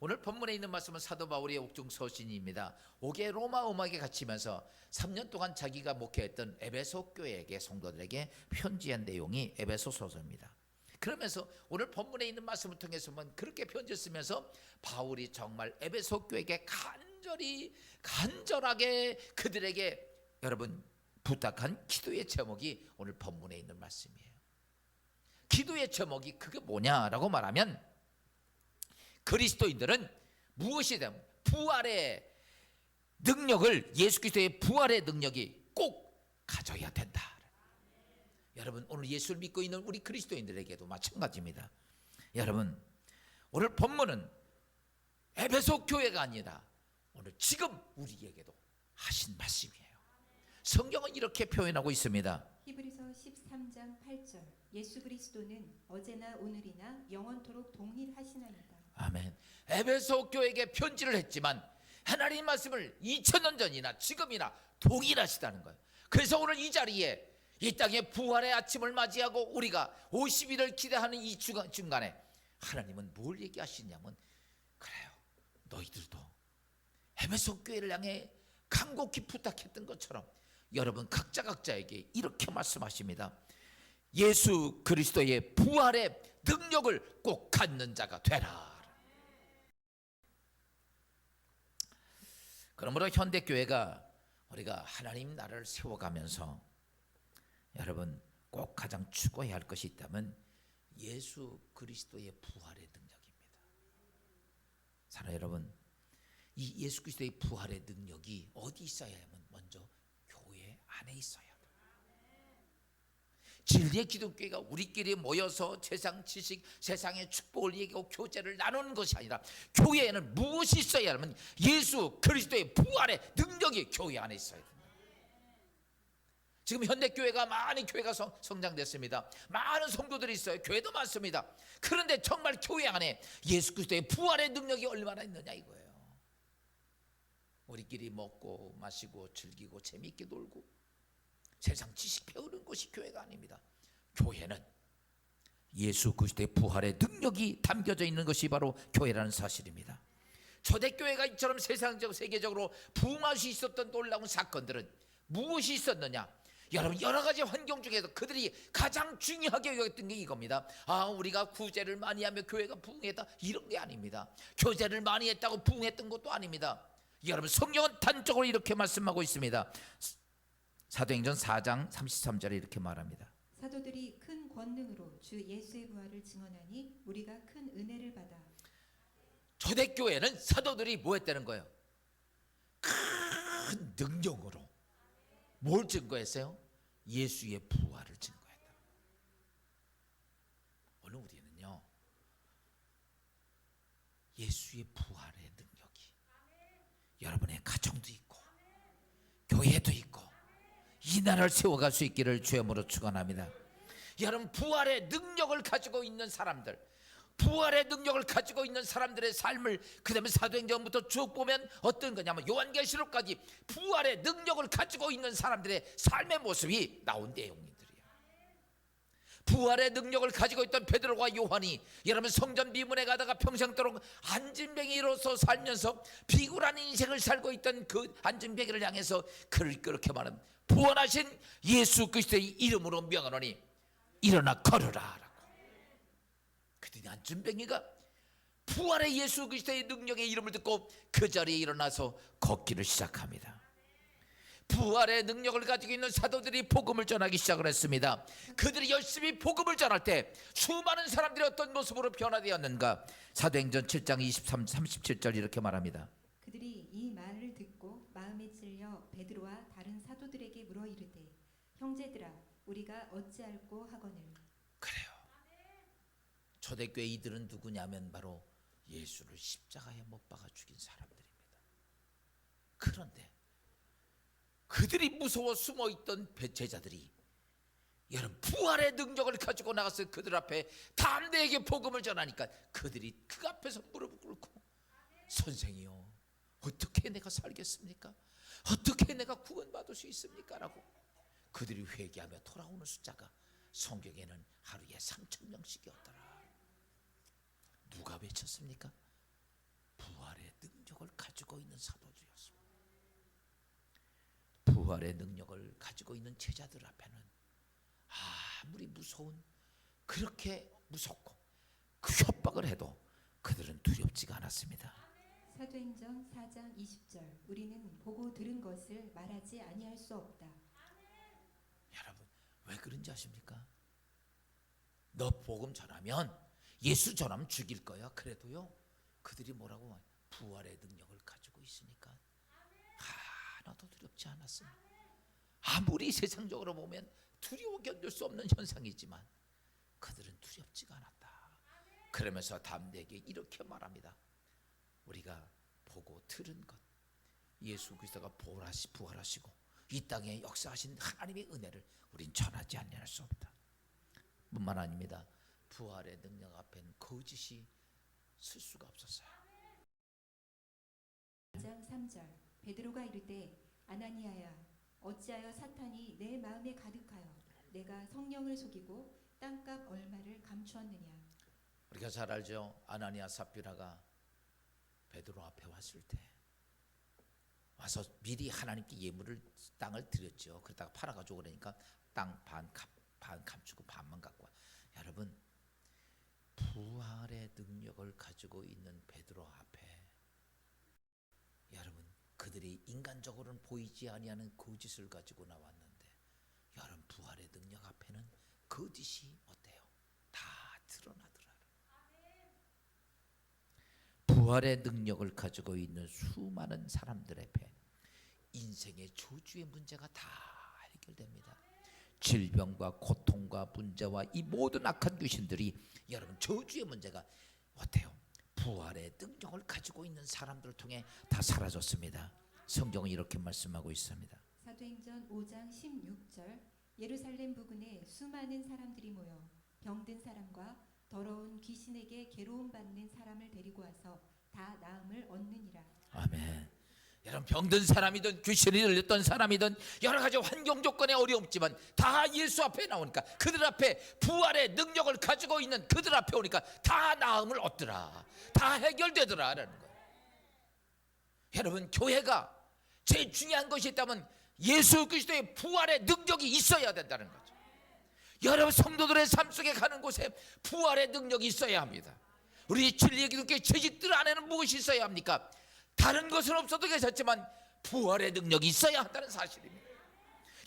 오늘 본문에 있는 말씀은 사도 바울의 옥중 서신입니다. 5개 로마 음악에 갇히면서 3년 동안 자기가 목회했던 에베소 교회에게 성도들에게 편지한 내용이 에베소서입니다. 그러면서 오늘 본문에 있는 말씀을 통해서 보면 그렇게 편지 쓰면서 바울이 정말 에베소 교회에게 간절하게 그들에게 여러분 부탁한 기도의 제목이 오늘 본문에 있는 말씀이에요. 기도의 제목이 그게 뭐냐라고 말하면 그리스도인들은 무엇이든 부활의 능력을, 예수 그리스도의 부활의 능력이 꼭 가져야 된다. 여러분 오늘 예수를 믿고 있는 우리 그리스도인들에게도 마찬가지입니다. 여러분 오늘 본문은 에베소 교회가 아니라 오늘 지금 우리에게도 하신 말씀이에요. 성경은 이렇게 표현하고 있습니다. 히브리서 13장 8절 예수 그리스도는 어제나 오늘이나 영원토록 동일하시나이다. 아멘. 에베소 교회에게 편지를 했지만 하나님 말씀을 2000년 전이나 지금이나 동일하시다는 거예요. 그래서 오늘 이 자리에 이 땅의 부활의 아침을 맞이하고 우리가 50일을 기대하는 이 중간에 하나님은 뭘 얘기하시냐면 그래요, 너희들도 에베소 교회를 향해 간곡히 부탁했던 것처럼 여러분 각자에게 이렇게 말씀하십니다. 예수 그리스도의 부활의 능력을 꼭 갖는 자가 되라. 그러므로 현대교회가 우리가 하나님 나라를 세워가면서 여러분 꼭 가장 추구해야 할 것이 있다면 예수 그리스도의 부활의 능력입니다. 사랑하는 여러분, 이 예수 그리스도의 부활의 능력이 어디 있어야 하면 먼저 교회 안에 있어야 돼요. 진리의 기독교회가 우리끼리 모여서 세상 지식, 세상의 축복을 얘기하고 교제를 나누는 것이 아니라 교회에는 무엇이 있어야 하면 예수 그리스도의 부활의 능력이 교회 안에 있어야 됩니다. 지금 현대교회가 많은 교회가 성장됐습니다. 많은 성도들이 있어요. 교회도 많습니다. 그런데 정말 교회 안에 예수 그리스도의 부활의 능력이 얼마나 있느냐 이거예요. 우리끼리 먹고 마시고 즐기고 재미있게 놀고 세상 지식 배우는 것이 교회가 아닙니다. 교회는 예수 그리스도의 부활의 능력이 담겨져 있는 것이 바로 교회라는 사실입니다. 초대교회가 이처럼 세상적 세계적으로 부흥할 수 있었던 놀라운 사건들은 무엇이 있었느냐? 여러분 여러 가지 환경 중에서 그들이 가장 중요하게 여겼던 게 이겁니다. 우리가 구제를 많이 하며 교회가 부흥했다 이런 게 아닙니다. 교제를 많이 했다고 부흥했던 것도 아닙니다. 여러분 성경은 단적으로 이렇게 말씀하고 있습니다. 사도행전 4장 33절에 이렇게 말합니다. 사도들이 큰 권능으로 주 예수의 부활을 증언하니 우리가 큰 은혜를 받아. 초대교회는 사도들이 뭐 했다는 거예요? 큰 능력으로 뭘 증거했어요? 예수의 부활을 증거했다. 오늘 우리는요 예수의 부활의 능력이 여러분의 가정도 있고 교회도 있고 이 나라를 세워갈 수 있기를 주님으로 축원합니다. 여러분 부활의 능력을 가지고 있는 사람들, 부활의 능력을 가지고 있는 사람들의 삶을 그 다음에 사도행전부터 쭉 보면 어떤 거냐면 요한계시록까지 부활의 능력을 가지고 있는 사람들의 삶의 모습이 나온 내용들이에요. 부활의 능력을 가지고 있던 베드로와 요한이 여러분 성전 비문에 가다가 평생도록 안진뱅이로서 살면서 비굴한 인생을 살고 있던 그 안진뱅이를 향해서 그렇게 말하면 부활하신 예수 그리스도의 이름으로 명하노니 일어나 걸으라 라고. 그랬더니 안진뱅이가 부활의 예수 그리스도의 능력의 이름을 듣고 그 자리에 일어나서 걷기를 시작합니다. 부활의 능력을 가지고 있는 사도들이 복음을 전하기 시작을 했습니다. 그들이 열심히 복음을 전할 때 수많은 사람들이 어떤 모습으로 변화되었는가? 사도행전 7장 23, 37절 이렇게 말합니다. 그들이 이 말을 듣고 마음에 찔려 베드로와 다른 사도들에게 물어 이르되 형제들아 우리가 어찌할꼬 하거늘. 그래요. 초대교회 이들은 누구냐면 바로 예수를 십자가에 못 박아 죽인 사람들입니다. 그런데 그들이 무서워 숨어있던 제자들이 여러분 부활의 능력을 가지고 나가서 그들 앞에 담대하게 복음을 전하니까 그들이 그 앞에서 무릎을 꿇고 선생이요 어떻게 내가 살겠습니까? 어떻게 내가 구원받을 수 있습니까? 라고 그들이 회개하며 돌아오는 숫자가 성경에는 하루에 3,000명씩이었더라. 누가 외쳤습니까? 부활의 능력을 가지고 있는 사도들이었습니다. 부활의 능력을 가지고 있는 제자들 앞에는 아무리 무서운, 그렇게 무섭고 그 협박을 해도 그들은 두렵지가 않았습니다. 사도행전 4장 20절 우리는 보고 들은 것을 말하지 아니할 수 없다. 여러분 왜 그런지 아십니까? 너 복음 전하면, 예수 전하면 죽일 거야. 그래도요 그들이 뭐라고 말해요? 부활의 능력을 가지고 있으니까 하나도 두렵지 않았습니다. 아무리 세상적으로 보면 두려워 견딜 수 없는 현상이지만 그들은 두렵지가 않았다. 그러면서 담대하게 이렇게 말합니다. 우리가 보고 들은 것, 예수 그리스도가 부활하시고 이 땅에 역사하신 하나님의 은혜를 우린 전하지 아니할 수 없다. 뿐만 아닙니다. 부활의 능력 앞엔 거짓이 쓸 수가 없었어요. 2장 3절 베드로가 이르되 아나니아야 어찌하여 사탄이 내 마음에 가득하여 내가 성령을 속이고 땅값 얼마를 감추었느냐. 우리가 잘 알죠. 아나니아 삽비라가 베드로 앞에 왔을 때 와서 미리 하나님께 예물을, 땅을 드렸죠. 그러다가 팔아가지고 그러니까 땅 반 감추고 반만 갖고 와. 여러분 부활의 능력을 가지고 있는 베드로 앞에, 여러분 그들이 인간적으로는 보이지 아니하는 거짓을 가지고 나왔는데, 여러분 부활의 능력 앞에는 거짓이 어때요? 다 드러나더라. 부활의 능력을 가지고 있는 수많은 사람들 앞에 인생의 저주의 문제가 다 해결됩니다. 질병과 고통과 문제와 이 모든 악한 귀신들이, 여러분 저주의 문제가 어때요? 부활의 능력을 가지고 있는 사람들을 통해 다 사라졌습니다. 성경은 이렇게 말씀하고 있습니다. 사도행전 5장 16절 예루살렘 부근에 수많은 사람들이 모여 병든 사람과 더러운 귀신에게 괴로움 받는 사람을 데리고 와서 다 나음을 얻느니라. 아멘. 여러분 병든 사람이든 귀신이 들렸던 사람이든 여러 가지 환경 조건에 어려움지만 다 예수 앞에 나오니까, 그들 앞에 부활의 능력을 가지고 있는 그들 앞에 오니까 다 나음을 얻더라, 다 해결되더라라는 거예요. 여러분 교회가 제일 중요한 것이 있다면 예수 그리스도의 부활의 능력이 있어야 된다는 거죠. 여러분 성도들의 삶 속에 가는 곳에 부활의 능력이 있어야 합니다. 우리 진리의 기독교의 재직들 안에는 무엇이 있어야 합니까? 다른 것은 없어도 괜찮지만 부활의 능력이 있어야 한다는 사실입니다.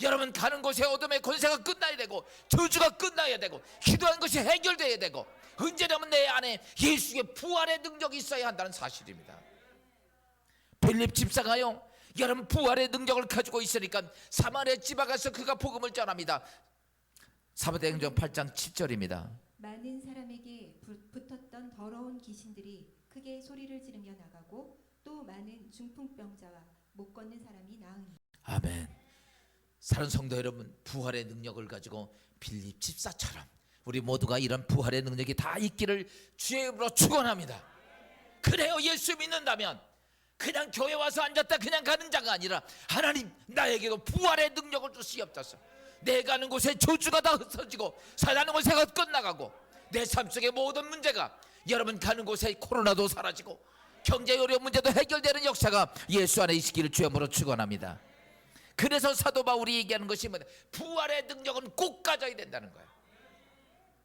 여러분 가는 곳에 어둠의 권세가 끝나야 되고 저주가 끝나야 되고 기도한 것이 해결돼야 되고, 언제냐면 내 안에 예수의 부활의 능력이 있어야 한다는 사실입니다. 빌립 집사가요, 여러분 부활의 능력을 가지고 있으니까 사마리아 집에 가서 그가 복음을 전합니다. 사도행전 8장 7절입니다. 많은 사람에게 붙었던 더러운 귀신들이 크게 소리를 지르며 나가고 또 많은 중풍병자와 못 걷는 사람이 나으니. 아멘. 사랑하는 성도 여러분, 부활의 능력을 가지고 빌립 집사처럼 우리 모두가 이런 부활의 능력이 다 있기를 주의 이름으로 축원합니다. 그래요, 예수 믿는다면 그냥 교회 와서 앉았다 그냥 가는 자가 아니라 하나님 나에게도 부활의 능력을 주시옵소서. 내 가는 곳에 저주가 다 흩어지고 사는 곳에 끝나가고 내 삶 속의 모든 문제가, 여러분 가는 곳에 코로나도 사라지고 경제 어려운 문제도 해결되는 역사가 예수 안에 있기를 주님으로 축원합니다. 그래서 사도 바울이 얘기하는 것이 뭐냐? 부활의 능력은 꼭 가져야 된다는 거예요.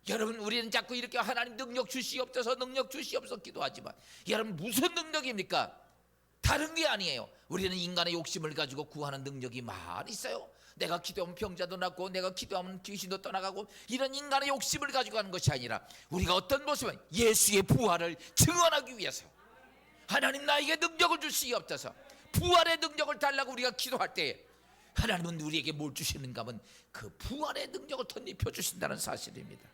여러분 우리는 자꾸 이렇게 하나님 능력 주시옵소서 능력 주시옵소서 기도하지만, 여러분 무슨 능력입니까? 다른 게 아니에요. 우리는 인간의 욕심을 가지고 구하는 능력이 많이 있어요. 내가 기도하면 병자도 낫고 내가 기도하면 귀신도 떠나가고, 이런 인간의 욕심을 가지고 하는 것이 아니라 우리가 어떤 모습은 예수의 부활을 증언하기 위해서 하나님 나에게 능력을 주시옵소서, 부활의 능력을 달라고 우리가 기도할 때에 하나님은 우리에게 뭘 주시는가 하면 그 부활의 능력을 덧입혀 주신다는 사실입니다.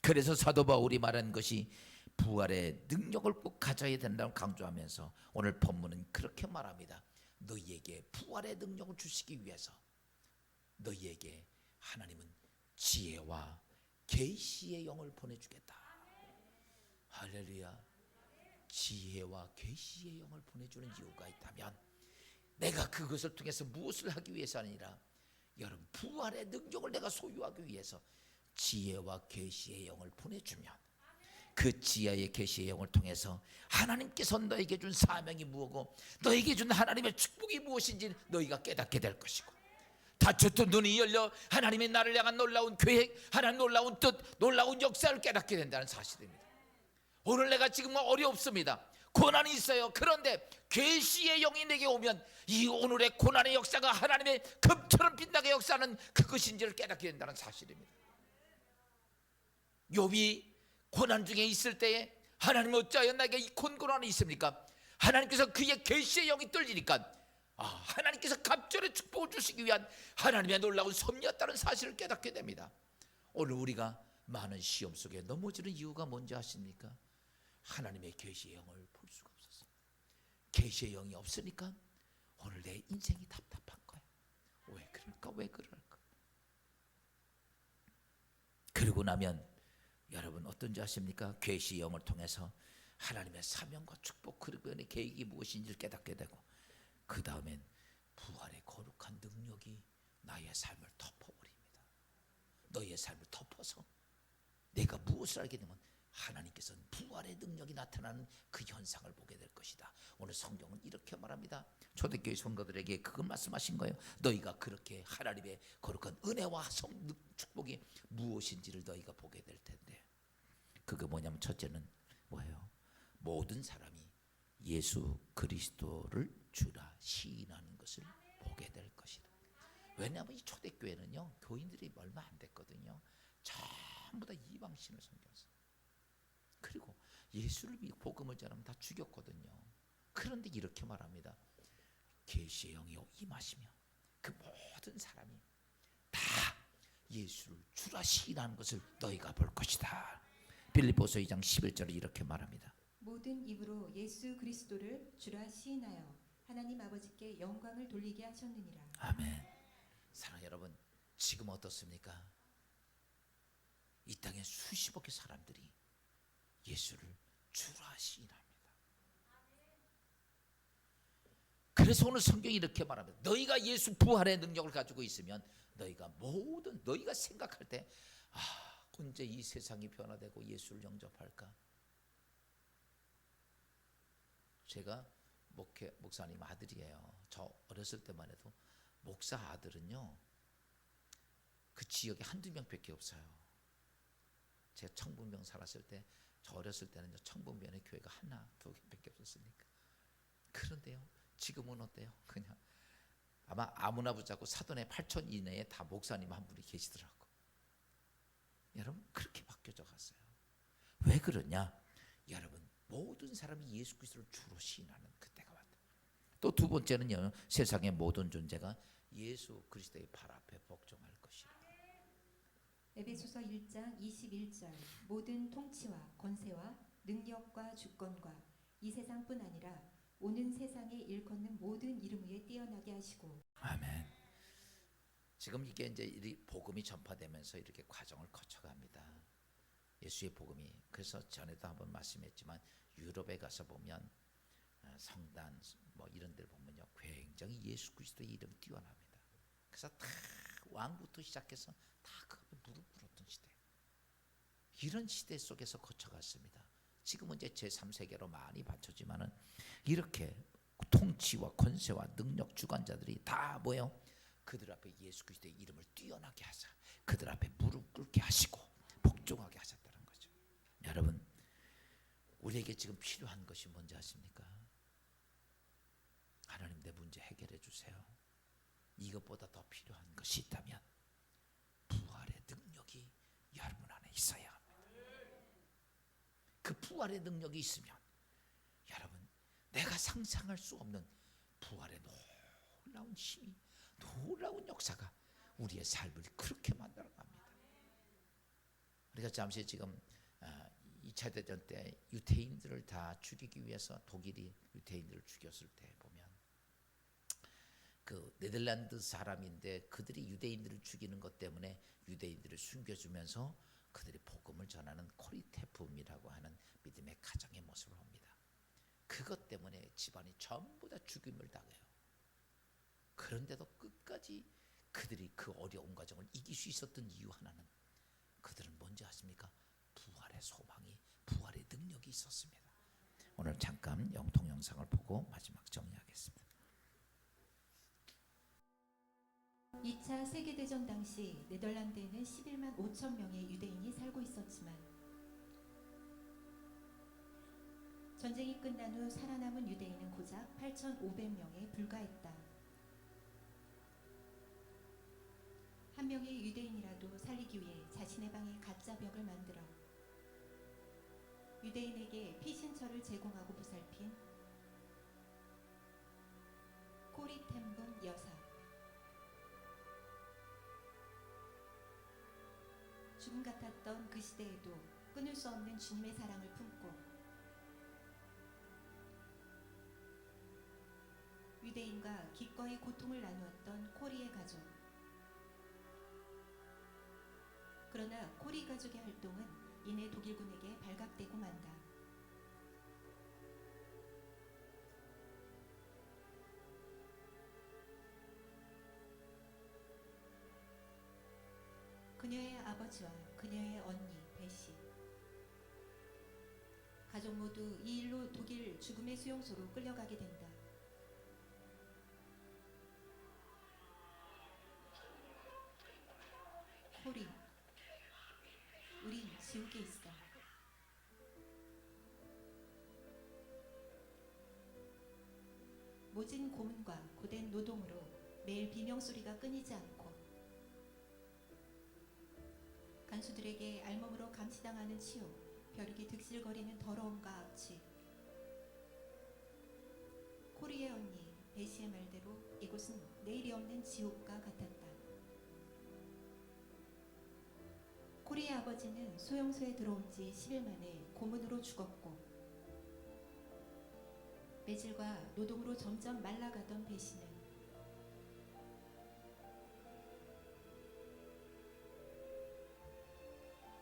그래서 사도 바울이 말한 것이 부활의 능력을 꼭 가져야 된다고 강조하면서 오늘 본문은 그렇게 말합니다. 너희에게 부활의 능력을 주시기 위해서 너희에게 하나님은 지혜와 계시의 영을 보내주겠다. 할렐루야. 지혜와 계시의 영을 보내주는 이유가 있다면 내가 그것을 통해서 무엇을 하기 위해서 아니라, 여러분 부활의 능력을 내가 소유하기 위해서 지혜와 계시의 영을 보내주면 그 지하의 계시의 영을 통해서 하나님께서 너에게 준 사명이 무엇이고 너에게 준 하나님의 축복이 무엇인지 너희가 깨닫게 될 것이고, 닫혔던 눈이 열려 하나님의 나를 향한 놀라운 계획, 하나님 놀라운 뜻, 놀라운 역사를 깨닫게 된다는 사실입니다. 오늘 내가 지금 어렵습니다. 고난이 있어요. 그런데 계시의 영이 내게 오면 이 오늘의 고난의 역사가 하나님의 금처럼 빛나게 역사하는 그것인지를 깨닫게 된다는 사실입니다. 욥이 고난 중에 있을 때에 하나님 어찌하여 나에게 이 고난이 있습니까? 하나님께서 그의 계시의 영이 떨리니까 하나님께서 갑절의 축복을 주시기 위한 하나님의 놀라운 섭리였다는 사실을 깨닫게 됩니다. 오늘 우리가 많은 시험 속에 넘어지는 이유가 뭔지 아십니까? 하나님의 계시의 영을 볼 수가 없었어요. 계시의 영이 없으니까 오늘 내 인생이 답답한 거예요. 왜 그럴까? 왜 그럴까? 그러고 나면 여러분 어떤지 아십니까? 계시의 영을 통해서 하나님의 사명과 축복, 그분의 계획이 무엇인지를 깨닫게 되고, 그 다음엔 부활의 거룩한 능력이 나의 삶을 덮어버립니다. 너의 삶을 덮어서 내가 무엇을 알게 되면 하나님께서는 부활의 능력이 나타나는 그 현상을 보게 될 것이다. 오늘 성경은 이렇게 말합니다. 초대교회 성도들에게 그걸 말씀하신 거예요. 너희가 그렇게 하나님의 거룩한 은혜와 축복이 무엇인지를 너희가 보게 될 텐데, 그게 뭐냐면 첫째는 뭐예요? 모든 사람이 예수 그리스도를 주라 시인하는 것을 보게 될 것이다. 왜냐하면 이 초대교회는요, 교인들이 얼마 안 됐거든요. 전부 다 이방신을 섬겼어요. 그리고 예수를 믿고 복음을 전하면 다 죽였거든요. 그런데 이렇게 말합니다. 계시의 영이 임하시면 그 모든 사람이 다 예수를 주라 시인하는 것을 너희가 볼 것이다. 빌립보서 2장 11절에 이렇게 말합니다. 모든 입으로 예수 그리스도를 주라 시인하여 하나님 아버지께 영광을 돌리게 하셨느니라. 아멘. 사랑하는 여러분, 지금 어떻습니까? 이 땅에 수십억의 사람들이 예수를 주라 시인합니다. 그래서 오늘 성경이 이렇게 말합니다. 너희가 예수 부활의 능력을 가지고 있으면 너희가 생각할 때 언제 이 세상이 변화되고 예수를 영접할까? 제가 목사님 아들이에요. 저 어렸을 때만 해도 목사 아들은요, 그 지역에 한두 명밖에 없어요. 제가 청북면 살았을 때, 저 어렸을 때는 청북면에 교회가 하나, 두 개밖에 없었으니까. 그런데요, 지금은 어때요? 그냥 아무나 붙잡고 사돈의 8천 이내에 다 목사님 한 분이 계시더라고. 여러분, 그렇게 바뀌어져 갔어요. 왜 그러냐? 여러분, 모든 사람이 예수 그리스도를 주로 시인하는 그때가 왔다. 또 두 번째는요, 세상의 모든 존재가 예수 그리스도의 발 앞에 복종할 것이라. 에베소서 1장 21절 모든 통치와 권세와 능력과 주권과 이 세상뿐 아니라 오는 세상에 일컫는 모든 이름 위에 뛰어나게 하시고. 아멘. 지금 이게 이제 복음이 전파되면서 이렇게 과정을 거쳐갑니다. 예수의 복음이. 그래서 전에도 한번 말씀했지만 유럽에 가서 보면 성단 뭐 이런 데를 보면요, 굉장히 예수 그리스도의 이름이 뛰어납니다. 그래서 다 왕부터 시작해서 다 그 앞에 무릎 꿇었던 시대. 이런 시대 속에서 거쳐갔습니다. 지금은 이제 제3세계로 많이 받쳐지만은 이렇게 통치와 권세와 능력 주관자들이 다 뭐예요? 그들 앞에 예수 그리스도의 이름을 뛰어나게 하사 그들 앞에 무릎 꿇게 하시고 복종하게 하셨다는 거죠. 여러분, 우리에게 지금 필요한 것이 뭔지 아십니까? 하나님, 내 문제 해결해 주세요. 이것보다 더 필요한 것이 있다면 부활의 능력이 여러분 안에 있어야 합니다. 그 부활의 능력이 있으면 여러분, 내가 상상할 수 없는 부활의 놀라운 힘이, 놀라운 역사가 우리의 삶을 그렇게 만들어 갑니다. 우리가 잠시 지금 2차 대전 때 유태인들을 다 죽이기 위해서 독일이 유태인들을 죽였을 때 보면 그 네덜란드 사람인데 그들이 유대인들을 죽이는 것 때문에 유대인들을 숨겨주면서 그들이 복음을 전하는 코리테품이라고 하는 믿음의 가정의 모습을 봅니다. 그것 때문에 집안이 전부 다 죽임을 당해요. 그런데도 끝까지 그들이 그 어려운 과정을 이길 수 있었던 이유 하나는, 그들은 뭔지 아십니까? 부활의 소망이, 부활의 적이 있었습니다. 오늘 잠깐 영통 영상을 보고 마지막 정리하겠습니다. 2차 세계대전 당시 네덜란드에는 11만 5천 명의 유대인이 살고 있었지만 전쟁이 끝난 후 살아남은 유대인은 고작 8,500명에 불과했다. 한 명의 유대인이라도 살리기 위해 자신의 방에 가짜 벽을 만들어 유대인에게 피신처를 제공하고 보살핀 코리 텐분 여사. 죽음 같았던 그 시대에도 끊을 수 없는 주님의 사랑을 품고 유대인과 기꺼이 고통을 나누었던 코리의 가족. 그러나 코리 가족의 활동은 이내 독일군에게 발각되고 만다. 그녀의 아버지와 그녀의 언니 베시, 가족 모두 이 일로 독일 죽음의 수용소로 끌려가게 된다. 코리, 우린 지옥에 있어. 모진 고문과 고된 노동으로 매일 비명소리가 끊이지 않고 간수들에게 알몸으로 감시당하는 치욕, 벼룩이 득실거리는 더러움과 악취. 코리의 언니 베시의 말대로 이곳은 내일이 없는 지옥과 같았다. 코리의 아버지는 소용소에 들어온 지 10일 만에 고문으로 죽었고 매질과 노동으로 점점 말라가던 베시는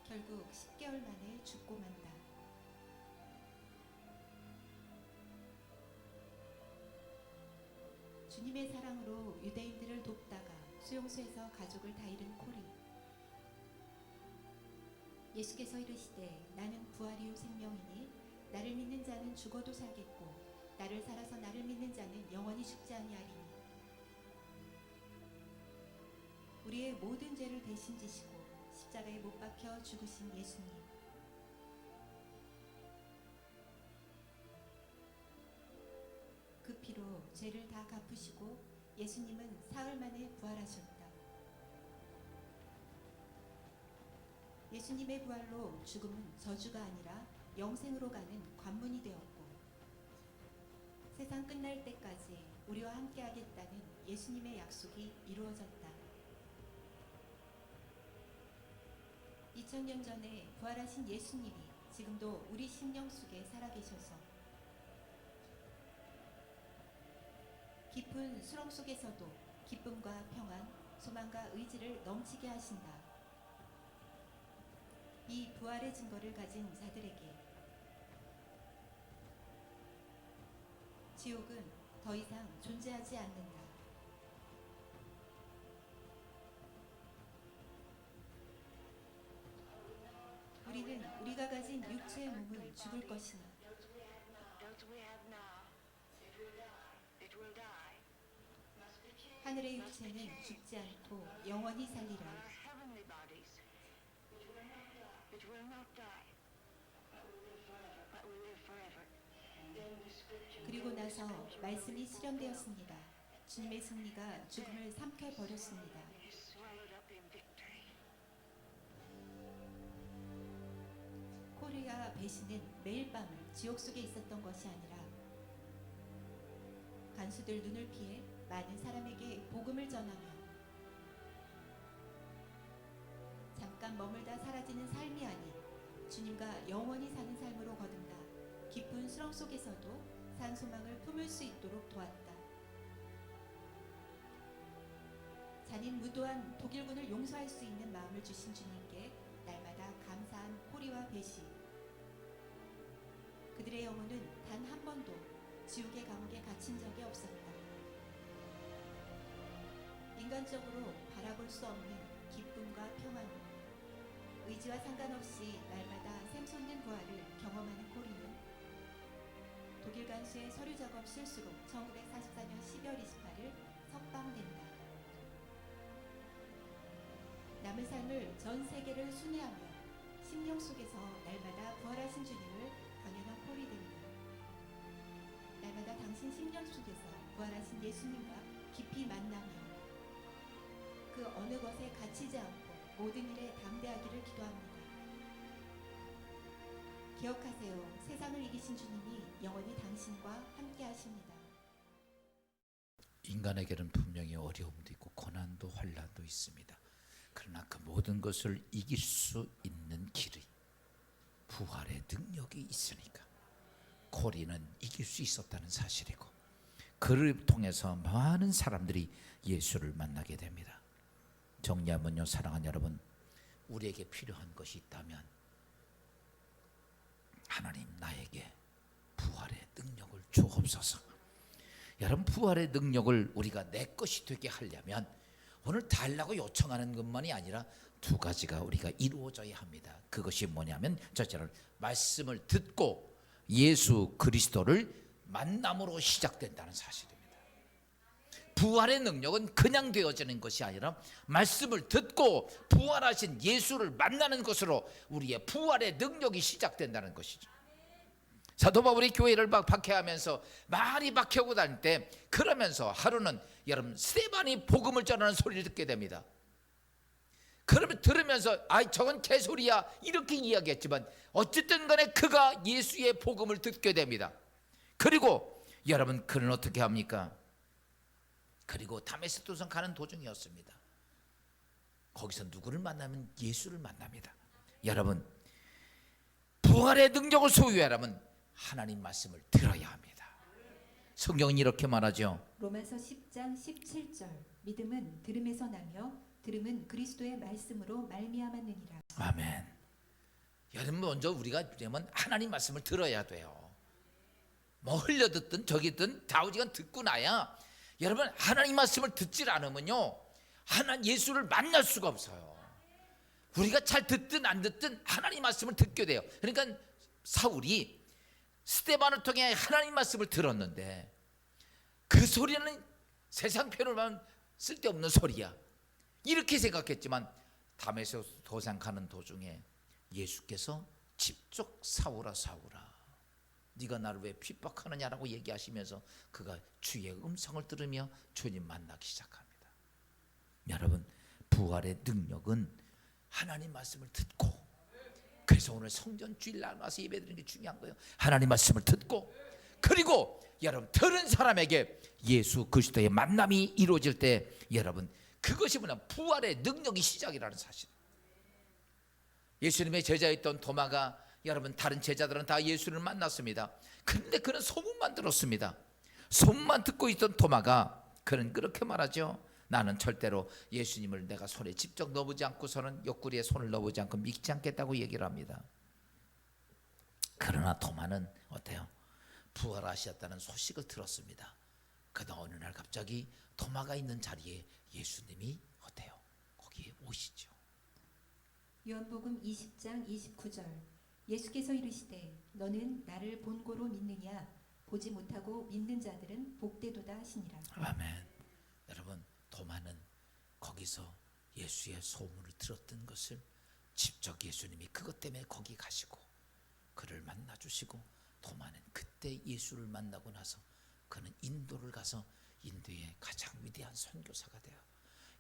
결국 10개월 만에 죽고 만다. 주님의 사랑으로 유대인들을 돕다가 수용소에서 가족을 다 잃은 코리. 예수께서 이르시되 나는 부활이요 생명이니 나를 믿는 자는 죽어도 살겠고 나를 살아서 나를 믿는 자는 영원히 죽지 아니하리니. 우리의 모든 죄를 대신 지시고 십자가에 못 박혀 죽으신 예수님. 그 피로 죄를 다 갚으시고 예수님은 사흘 만에 부활하셨다. 예수님의 부활로 죽음은 저주가 아니라 영생으로 가는 관문이 되었고 세상 끝날 때까지 우리와 함께 하겠다는 예수님의 약속이 이루어졌다. 2000년 전에 부활하신 예수님이 지금도 우리 심령 속에 살아계셔서 깊은 수렁 속에서도 기쁨과 평안, 소망과 의지를 넘치게 하신다. 이 부활의 증거를 가진 자들에게 지옥은 더 이상 존재하지 않는다. 우리는 우리가 가진 육체의 몸은 죽을 것이니 하늘의 육체는 죽지 않고 영원히 살리라. 그리고 나서 말씀이 실현되었습니다. 주님의 승리가 죽음을 삼켜 버렸습니다. 코리와 베시는 매일 밤을 지옥 속에 있었던 것이 아니라 간수들 눈을 피해 많은 사람에게 복음을 전하며 잠깐 머물다 사라지는 삶이 아닌 주님과 영원히 사는 삶으로 거듭나 깊은 수렁 속에서도 산 소망을 품을 수 있도록 도왔다. 잔인무도한 독일군을 용서할 수 있는 마음을 주신 주님께 날마다 감사한 코리와 베시. 그들의 영혼은 단 한 번도 지옥의 감옥에 갇힌 적이 없었다. 인간적으로 바라볼 수 없는 기쁨과 평안으로 의지와 상관없이 날마다 샘솟는 심한 부활을 경험하는 코리는 독일 간수의 서류 작업 실수로 1944년 12월 28일 석방된다. 남은 삶을 전 세계를 순회하며 심령 속에서 날마다 부활하신 주님을 강연한 콜이 됩니다. 날마다 당신 심령 속에서 부활하신 예수님과 깊이 만나며 그 어느 것에 갇히지 않고 모든 일에 담대하기를 기도합니다. 기억하세요. 세상을 이기신 주님이 영원히 당신과 함께 하십니다. 인간에게는 분명히 어려움도 있고 고난도 환난도 있습니다. 그러나 그 모든 것을 이길 수 있는 길이 부활의 능력이 있으니까 코리는 이길 수 있었다는 사실이고, 그를 통해서 많은 사람들이 예수를 만나게 됩니다. 정리하면요, 사랑하는 여러분, 우리에게 필요한 것이 있다면 하나님, 나에게 부활의 능력을 주옵소서. 여러분, 부활의 능력을 우리가 내 것이 되게 하려면 오늘 달라고 요청하는 것만이 아니라 두 가지가 우리가 이루어져야 합니다. 그것이 뭐냐면, 첫째는 말씀을 듣고 예수 그리스도를 만남으로 시작된다는 사실입니다. 부활의 능력은 그냥 되어지는 것이 아니라 말씀을 듣고 부활하신 예수를 만나는 것으로 우리의 부활의 능력이 시작된다는 것이죠. 사도 바울이 교회를 박해하면서 많이 박해오고 다닐 때, 그러면서 하루는 여러분 스데반이 복음을 전하는 소리를 듣게 됩니다. 그러면 들으면서 아이 저건 개소리야 이렇게 이야기했지만 어쨌든 간에 그가 예수의 복음을 듣게 됩니다. 그리고 여러분, 그는 어떻게 합니까? 그리고 다메섹도성 가는 도중이었습니다. 거기서 누구를 만나면 예수를 만납니다. 여러분, 부활의 능력을 소유하려면 하나님 말씀을 들어야 합니다. 성경은 이렇게 말하죠. 로마서 10장 17절 믿음은 들음에서 나며 들음은 그리스도의 말씀으로 말미암았느니라. 아멘. 여러분, 먼저 우리가 되면 하나님 말씀을 들어야 돼요. 뭐 흘려듣든 저기 듣든 다우지간 듣고 나야, 여러분 하나님 말씀을 듣질 않으면요 하나님 예수를 만날 수가 없어요. 우리가 잘 듣든 안 듣든 하나님 말씀을 듣게 돼요. 그러니까 사울이 스데반을 통해 하나님 말씀을 들었는데 그 소리는 세상 표현을 하면 쓸데없는 소리야 이렇게 생각했지만, 다메섹 도상 가는 도중에 예수께서 직접 사울아 사울아 네가 나를 왜 핍박하느냐라고 얘기하시면서 그가 주의 음성을 들으며 주님 만나기 시작합니다. 여러분, 부활의 능력은 하나님 말씀을 듣고, 그래서 오늘 성전 주일날 와서 예배드리는 게 중요한 거예요. 하나님 말씀을 듣고, 그리고 여러분 들은 사람에게 예수 그리스도의 만남이 이루어질 때, 여러분 그것이 뭐냐, 부활의 능력이 시작이라는 사실. 예수님의 제자였던 도마가, 여러분 다른 제자들은 다 예수를 만났습니다. 그런데 그는 소문만 들었습니다. 소문만 듣고 있던 도마가, 그는 그렇게 말하죠. 나는 절대로 예수님을 내가 손에 직접 넣어보지 않고서는 옆구리에 손을 넣어보지 않고 믿지 않겠다고 얘기를 합니다. 그러나 도마는 어때요? 부활하셨다는 소식을 들었습니다. 그러다 어느 날 갑자기 도마가 있는 자리에 예수님이 어때요? 거기에 오시죠. 요한복음 20장 29절 예수께서 이르시되 너는 나를 본고로 믿느냐? 보지 못하고 믿는 자들은 복되도다 하시니라. 아멘. 여러분, 도마는 거기서 예수의 소문을 들었던 것을 직접 예수님이 그것 때문에 거기 가시고 그를 만나 주시고, 도마는 그때 예수를 만나고 나서 그는 인도를 가서 인도의 가장 위대한 선교사가 되어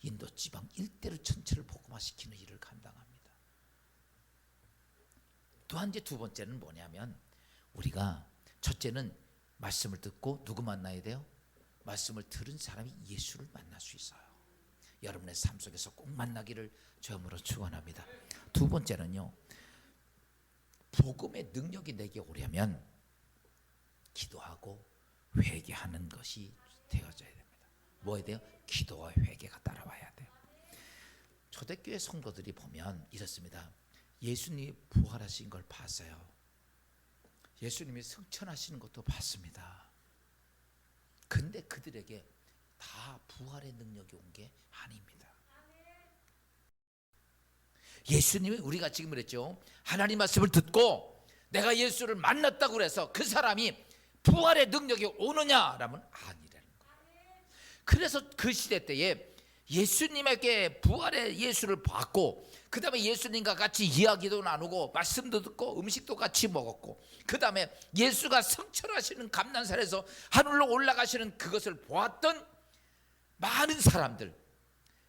인도 지방 일대를 전체를 복음화시키는 일을 감당합니다. 또한 이제 두 번째는 뭐냐면, 우리가 첫째는 말씀을 듣고 누구 만나야 돼요? 말씀을 들은 사람이 예수를 만날 수 있어요. 여러분의 삶 속에서 꼭 만나기를 주님으로 축원합니다. 두 번째는요, 복음의 능력이 내게 오려면 기도하고 회개하는 것이 되어져야 됩니다. 뭐 해야 돼요? 기도와 회개가 따라와야 돼요. 초대교회 성도들이 보면 이렇습니다. 예수님이 부활하신 걸 봤어요. 예수님이 승천하시는 것도 봤습니다. 근데 그들에게 다 부활의 능력이 온 게 아닙니다. 예수님이, 우리가 지금 그랬죠, 하나님 말씀을 듣고 내가 예수를 만났다고 그래서 그 사람이 부활의 능력이 오느냐라면 아니라는 거예요. 그래서 그 시대 때에 예수님에게 부활의 예수를 받고 그 다음에 예수님과 같이 이야기도 나누고 말씀도 듣고 음식도 같이 먹었고 그 다음에 예수가 성천하시는 감난산에서 하늘로 올라가시는 그것을 보았던 많은 사람들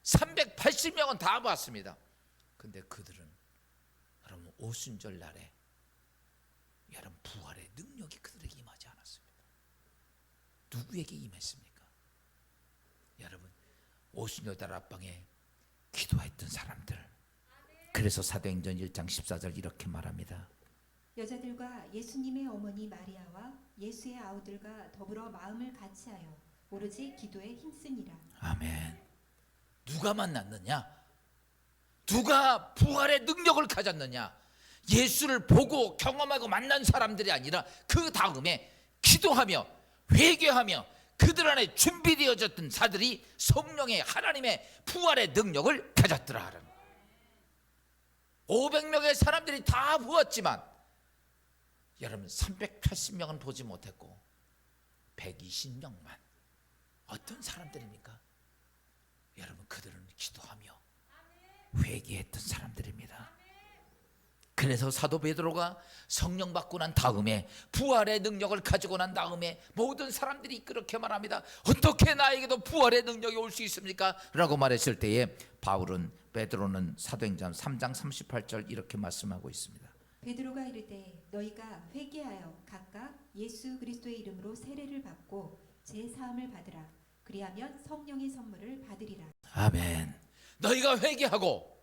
380명은 다 봤습니다. 근데 그들은 여러분 오순절 날에 여러분 부활의 능력이 그들에게 임하지 않았습니다. 누구에게 임했습니까? 여러분 오순절 다락방에 기도했던 사람들. 그래서 사도행전 1장 14절 이렇게 말합니다. 여자들과 예수님의 어머니 마리아와 예수의 아우들과 더불어 마음을 같이하여 오로지 기도에 힘쓰니라. 아멘. 누가 만났느냐? 누가 부활의 능력을 가졌느냐? 예수를 보고 경험하고 만난 사람들이 아니라 그 다음에 기도하며 회개하며 그들 안에 준비되어졌던 자들이 성령의 하나님의 부활의 능력을 가졌더라. 500명의 사람들이 다 보았지만 여러분 380명은 보지 못했고 120명만 어떤 사람들입니까? 여러분 그들은 기도하며 회개했던 사람들입니다. 그래서 사도 베드로가 성령 받고 난 다음에 부활의 능력을 가지고 난 다음에 모든 사람들이 그렇게 말합니다. 어떻게 나에게도 부활의 능력이 올 수 있습니까? 라고 말했을 때에 베드로는 사도행전 3장 38절 이렇게 말씀하고 있습니다. 베드로가 이르되 너희가 회개하여 각각 예수 그리스도의 이름으로 세례를 받고 제 사함을 받으라. 그리하면 성령의 선물을 받으리라. 아멘. 너희가 회개하고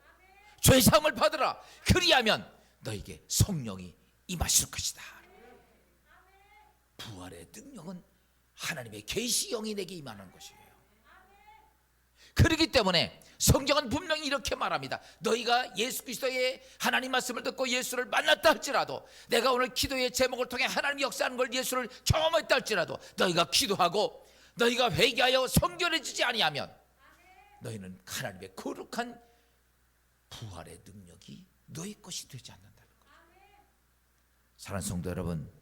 죄 사함을 받으라. 그리하면 너에게 성령이 임하실 것이다. 부활의 능력은 하나님의 계시형이 내게 임하는 것이에요. 그렇기 때문에 성경은 분명히 이렇게 말합니다. 너희가 예수 그리스도의 하나님 말씀을 듣고 예수를 만났다 할지라도 내가 오늘 기도의 제목을 통해 하나님이 역사하는 걸 예수를 경험했다 할지라도 너희가 기도하고 너희가 회개하여 성결해지지 아니하면 너희는 하나님의 거룩한 부활의 능력이 너희 것이 되지 않는다는 거예요. 사랑하는 성도 여러분,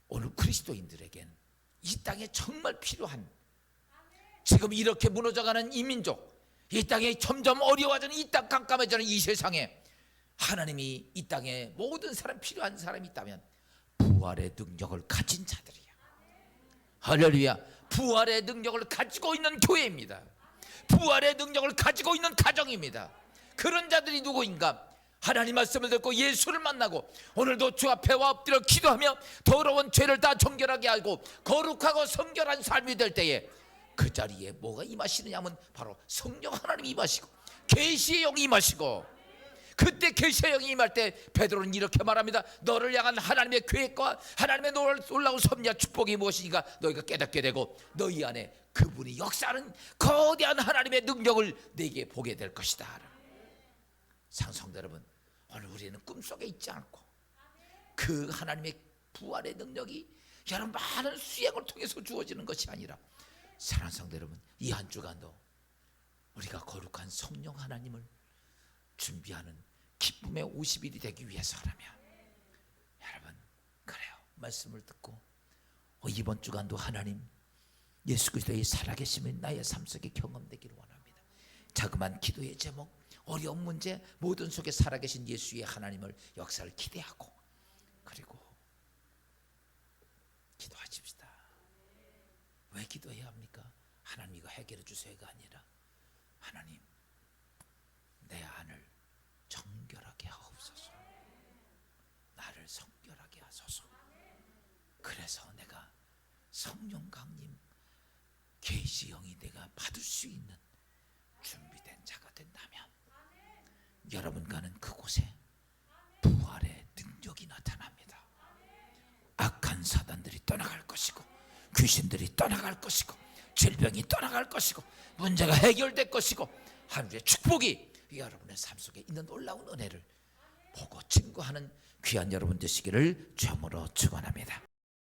오늘 그리스도인들에겐 이 땅에 정말 필요한 지금 이렇게 무너져가는 이 민족, 이 땅에 점점 어려워지는 이 땅 깜깜해지는 이 세상에 하나님이 이 땅에 모든 사람 필요한 사람이 있다면 부활의 능력을 가진 자들이야. 할렐루야. 부활의 능력을 가지고 있는 교회입니다. 부활의 능력을 가지고 있는 가정입니다. 그런 자들이 누구인가? 하나님 말씀을 듣고 예수를 만나고 오늘도 주 앞에 와 엎드려 기도하며 더러운 죄를 다 정결하게 하고 거룩하고 성결한 삶이 될 때에 그 자리에 뭐가 임하시느냐 하면 바로 성령 하나님이 임하시고 계시의 영이 임하시고 그때 계시의 영이 임할 때 베드로는 이렇게 말합니다. 너를 향한 하나님의 계획과 하나님의 놀라운 섭리와 축복이 무엇이니까 너희가 깨닫게 되고 너희 안에 그분이 역사하는 거대한 하나님의 능력을 내게 보게 될 것이다. 상성도 여러분, 오늘 우리는 꿈속에 있지 않고 그 하나님의 부활의 능력이 여러분 많은 수행을 통해서 주어지는 것이 아니라 사랑하는 성도 여러분, 이 한 주간도 우리가 거룩한 성령 하나님을 준비하는 기쁨의 50일이 되기 위해서라면 여러분 그래요. 말씀을 듣고 이번 주간도 하나님 예수 그리스도의 살아계심이 나의 삶 속에 경험되기를 원합니다. 자그마한 기도의 제목, 어려운 문제 모든 속에 살아계신 예수의 하나님을 역사를 기대하고 그리고 기도하십시다. 왜 기도해야 합니까? 하나님 이거 해결해 주세요가 아니라 하나님 내 안을 정결하게 하옵소서. 나를 성결하게 하소서. 그래서 내가 성령 강림 계시형이 내가 받을 수 있는 준비된 자가 된다면 여러분 가는 그곳에 부활의 능력이 나타납니다. 악한 사단들이 떠나갈 것이고 귀신들이 떠나갈 것이고 질병이 떠나갈 것이고 문제가 해결될 것이고 하늘의 축복이 여러분의 삶 속에 있는 놀라운 은혜를 보고 증거하는 귀한 여러분 되시기를 주함으로 축원합니다.